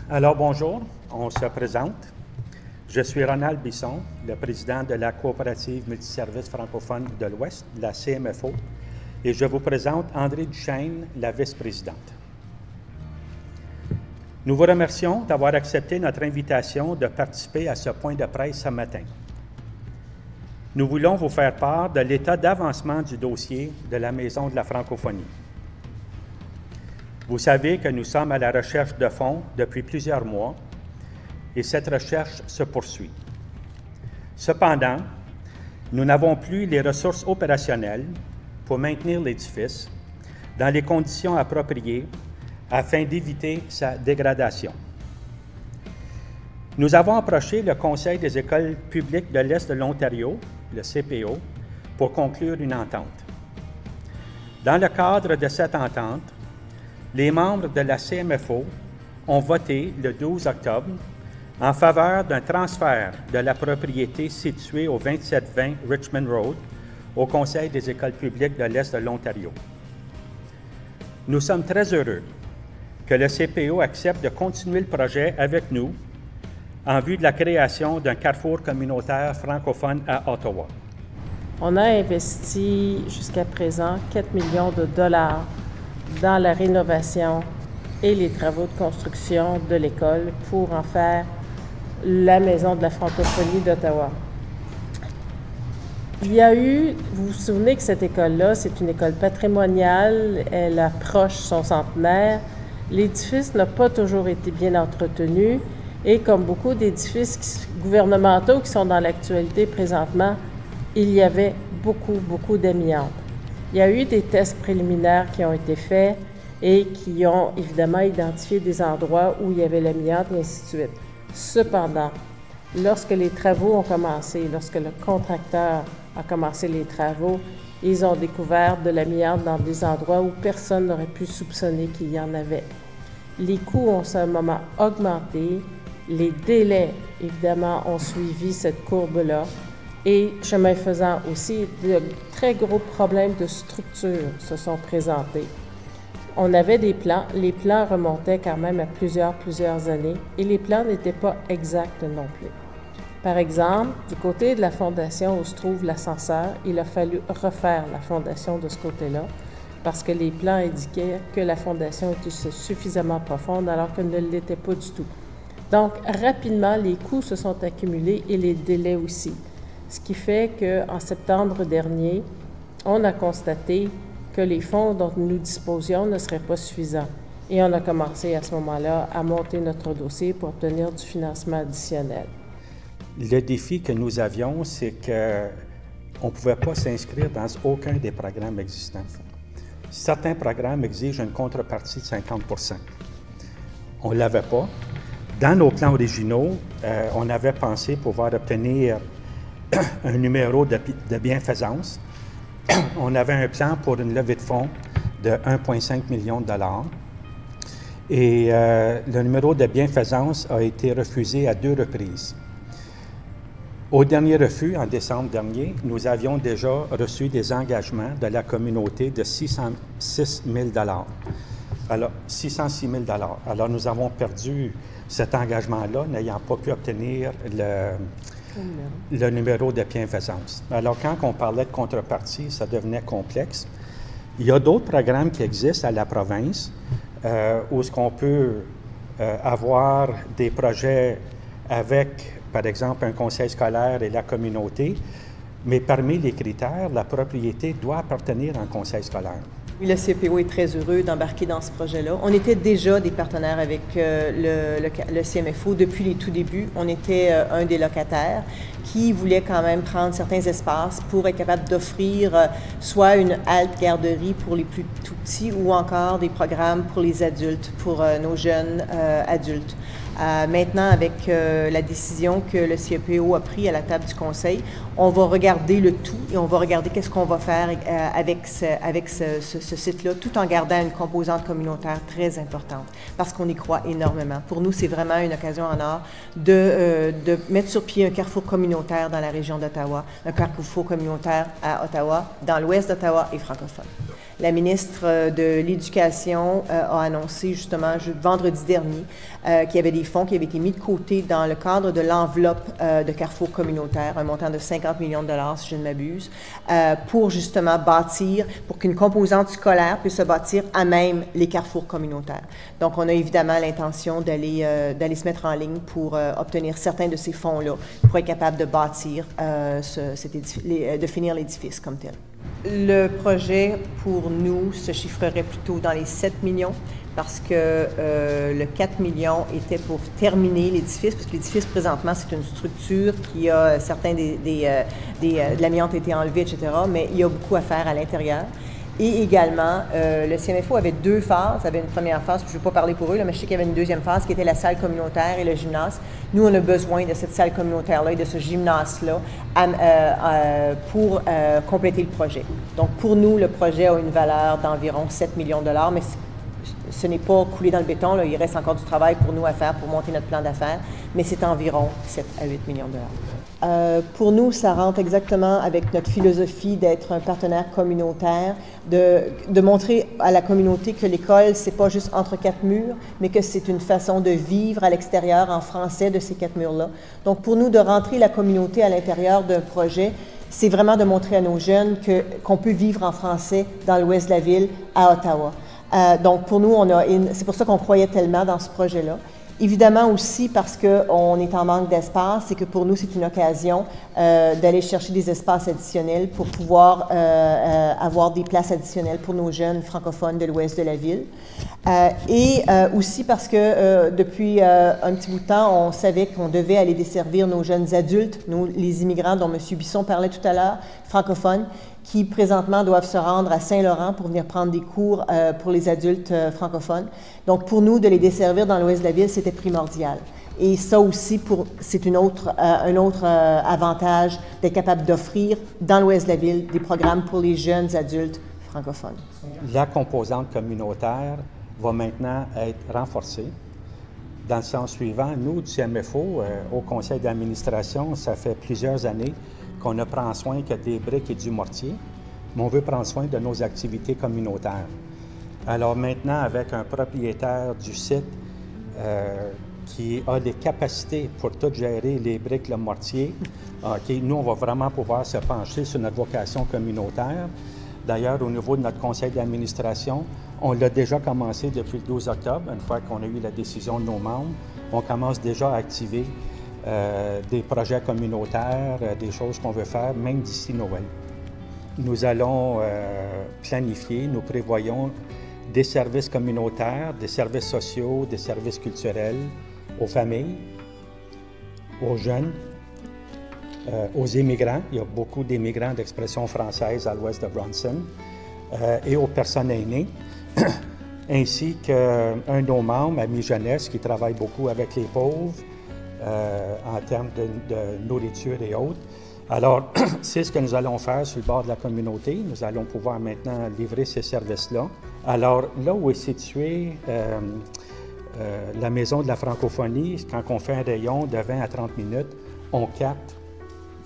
Alors bonjour, on se présente. Je suis Ronald Bisson, le président de la coopérative multiservice francophone de l'Ouest, la CMFO, et je vous présente André Duchesne, la vice-présidente. Nous vous remercions d'avoir accepté notre invitation de participer à ce point de presse ce matin. Nous voulons vous faire part de l'état d'avancement du dossier de la Maison de la francophonie. Vous savez que nous sommes à la recherche de fonds depuis plusieurs mois et cette recherche se poursuit. Cependant, nous n'avons plus les ressources opérationnelles pour maintenir l'édifice dans les conditions appropriées afin d'éviter sa dégradation. Nous avons approché le Conseil des écoles publiques de l'Est de l'Ontario, le CPO, pour conclure une entente. Dans le cadre de cette entente, les membres de la CMFO ont voté le 12 octobre en faveur d'un transfert de la propriété située au 2720 Richmond Road au Conseil des écoles publiques de l'Est de l'Ontario. Nous sommes très heureux que le CPO accepte de continuer le projet avec nous en vue de la création d'un carrefour communautaire francophone à Ottawa. On a investi jusqu'à présent 4 millions de dollars dans la rénovation et les travaux de construction de l'école pour en faire la Maison de la francophonie d'Ottawa. Il y a eu, vous vous souvenez que cette école-là, c'est une école patrimoniale, elle approche son centenaire. L'édifice n'a pas toujours été bien entretenu et comme beaucoup d'édifices gouvernementaux qui sont dans l'actualité présentement, il y avait beaucoup d'amiante. Il y a eu des tests préliminaires qui ont été faits et qui ont évidemment identifié des endroits où il y avait l'amiante et ainsi de suite. Cependant, lorsque les travaux ont commencé, lorsque le contracteur a commencé les travaux, ils ont découvert de l'amiante dans des endroits où personne n'aurait pu soupçonner qu'il y en avait. Les coûts ont à ce moment augmenté, les délais, évidemment, ont suivi cette courbe-là. Et, chemin faisant aussi, de très gros problèmes de structure se sont présentés. On avait des plans, les plans remontaient quand même à plusieurs années et les plans n'étaient pas exacts non plus. Par exemple, du côté de la fondation où se trouve l'ascenseur, il a fallu refaire la fondation de ce côté-là parce que les plans indiquaient que la fondation était suffisamment profonde alors qu'elle ne l'était pas du tout. Donc, rapidement, les coûts se sont accumulés et les délais aussi. Ce qui fait qu'en septembre dernier, on a constaté que les fonds dont nous disposions ne seraient pas suffisants. Et on a commencé à ce moment-là à monter notre dossier pour obtenir du financement additionnel. Le défi que nous avions, c'est qu'on ne pouvait pas s'inscrire dans aucun des programmes existants. Certains programmes exigent une contrepartie de 50 %. On ne l'avait pas. Dans nos plans originaux, on avait pensé pouvoir obtenir un numéro de bienfaisance. On avait un plan pour une levée de fonds de 1,5 million de dollars. Et le numéro de bienfaisance a été refusé à 2 reprises. Au dernier refus, en décembre dernier, nous avions déjà reçu des engagements de la communauté de 606 000 $. Alors, 606 000 $. Alors, nous avons perdu cet engagement-là, n'ayant pas pu obtenir le numéro de bienfaisance. Alors, quand on parlait de contrepartie, ça devenait complexe. Il y a d'autres programmes qui existent à la province où ce qu'on peut avoir des projets avec, par exemple, un conseil scolaire et la communauté, mais parmi les critères, la propriété doit appartenir à un conseil scolaire. Oui, le CPO est très heureux d'embarquer dans ce projet-là. On était déjà des partenaires avec le CMFO depuis les tout débuts. On était un des locataires qui voulait quand même prendre certains espaces pour être capable d'offrir soit une halte garderie pour les plus tout petits ou encore des programmes pour les adultes, pour nos jeunes adultes. Maintenant, avec la décision que le CPO a prise à la table du conseil, on va regarder le tout et on va regarder qu'est-ce qu'on va faire avec ce site-là, tout en gardant une composante communautaire très importante, parce qu'on y croit énormément. Pour nous, c'est vraiment une occasion en or de mettre sur pied un carrefour communautaire dans la région d'Ottawa, un carrefour communautaire à Ottawa, dans l'ouest d'Ottawa et francophone. La ministre de l'Éducation a annoncé justement vendredi dernier qu'il y avait des fonds qui avaient été mis de côté dans le cadre de l'enveloppe de Carrefour communautaire, un montant de 50 millions de dollars, si je ne m'abuse, pour justement bâtir, pour qu'une composante scolaire puisse se bâtir à même les carrefours communautaires. Donc, on a évidemment l'intention d'aller se mettre en ligne pour obtenir certains de ces fonds-là, pour être capable de bâtir, de finir l'édifice comme tel. Le projet, pour nous, se chiffrerait plutôt dans les 7 millions parce que le 4 millions était pour terminer l'édifice, parce que l'édifice, présentement, c'est une structure qui a certains de l'amiante a été enlevé, etc., mais il y a beaucoup à faire à l'intérieur. Et également, le CMFO avait 2 phases. Il avait une première phase, puis je ne vais pas parler pour eux, là, mais je sais qu'il y avait une deuxième phase qui était la salle communautaire et le gymnase. Nous, on a besoin de cette salle communautaire-là et de ce gymnase-là pour compléter le projet. Donc, pour nous, le projet a une valeur d'environ 7 millions de dollars, mais ce n'est pas coulé dans le béton. Là. Il reste encore du travail pour nous à faire pour monter notre plan d'affaires, mais c'est environ 7 à 8 millions de dollars. Pour nous, ça rentre exactement avec notre philosophie d'être un partenaire communautaire, de montrer à la communauté que l'école, c'est pas juste entre 4 murs, mais que c'est une façon de vivre à l'extérieur en français de ces 4 murs-là. Donc, pour nous, de rentrer la communauté à l'intérieur d'un projet, c'est vraiment de montrer à nos jeunes qu'on peut vivre en français dans l'ouest de la ville, à Ottawa. Donc, pour nous, c'est pour ça qu'on croyait tellement dans ce projet-là. Évidemment aussi parce qu'on est en manque d'espace et que pour nous, c'est une occasion d'aller chercher des espaces additionnels pour pouvoir avoir des places additionnelles pour nos jeunes francophones de l'ouest de la ville. Et aussi parce que depuis un petit bout de temps, on savait qu'on devait aller desservir nos jeunes adultes, les immigrants dont M. Bisson parlait tout à l'heure, francophones, qui présentement doivent se rendre à Saint-Laurent pour venir prendre des cours pour les adultes francophones. Donc, pour nous, de les desservir dans l'ouest de la ville, c'était primordial. Et ça aussi, c'est un autre avantage d'être capable d'offrir dans l'ouest de la ville des programmes pour les jeunes adultes francophones. La composante communautaire va maintenant être renforcée. Dans le sens suivant, nous, du CMFO, au conseil d'administration, ça fait plusieurs années qu'on ne prend soin que des briques et du mortier, mais on veut prendre soin de nos activités communautaires. Alors maintenant, avec un propriétaire du site qui a les capacités pour tout gérer les briques, le mortier, nous, on va vraiment pouvoir se pencher sur notre vocation communautaire. D'ailleurs, au niveau de notre conseil d'administration, on l'a déjà commencé depuis le 12 octobre, une fois qu'on a eu la décision de nos membres. On commence déjà à activer des projets communautaires, des choses qu'on veut faire, même d'ici Noël. Nous allons planifier, nous prévoyons des services communautaires, des services sociaux, des services culturels aux familles, aux jeunes, aux immigrants. Il y a beaucoup d'immigrants d'expression française à l'ouest de Bronson, et aux personnes aînées, ainsi qu'un de nos membres, Amis Jeunesse, qui travaille beaucoup avec les pauvres, en termes de nourriture et autres. Alors, c'est ce que nous allons faire sur le bord de la communauté. Nous allons pouvoir maintenant livrer ces services-là. Alors, là où est située la Maison de la francophonie, quand on fait un rayon de 20 à 30 minutes, on capte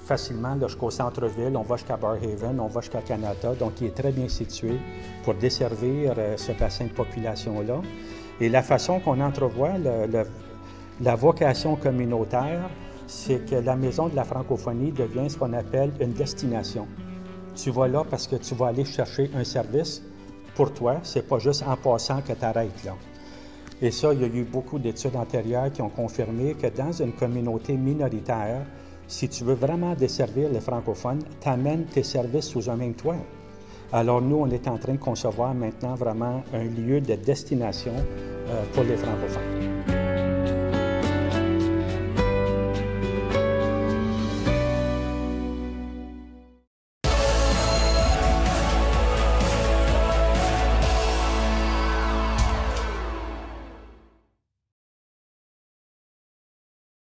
facilement jusqu'au centre-ville, on va jusqu'à Barrhaven, on va jusqu'à Kanata, donc il est très bien situé pour desservir ce bassin de population-là. Et la façon qu'on entrevoit la vocation communautaire, c'est que la Maison de la francophonie devient ce qu'on appelle une destination. Tu vas là parce que tu vas aller chercher un service pour toi, c'est pas juste en passant que tu arrêtes là. Et ça, il y a eu beaucoup d'études antérieures qui ont confirmé que dans une communauté minoritaire, si tu veux vraiment desservir les francophones, tu amènes tes services sous un même toit. Alors nous, on est en train de concevoir maintenant vraiment un lieu de destination pour les francophones.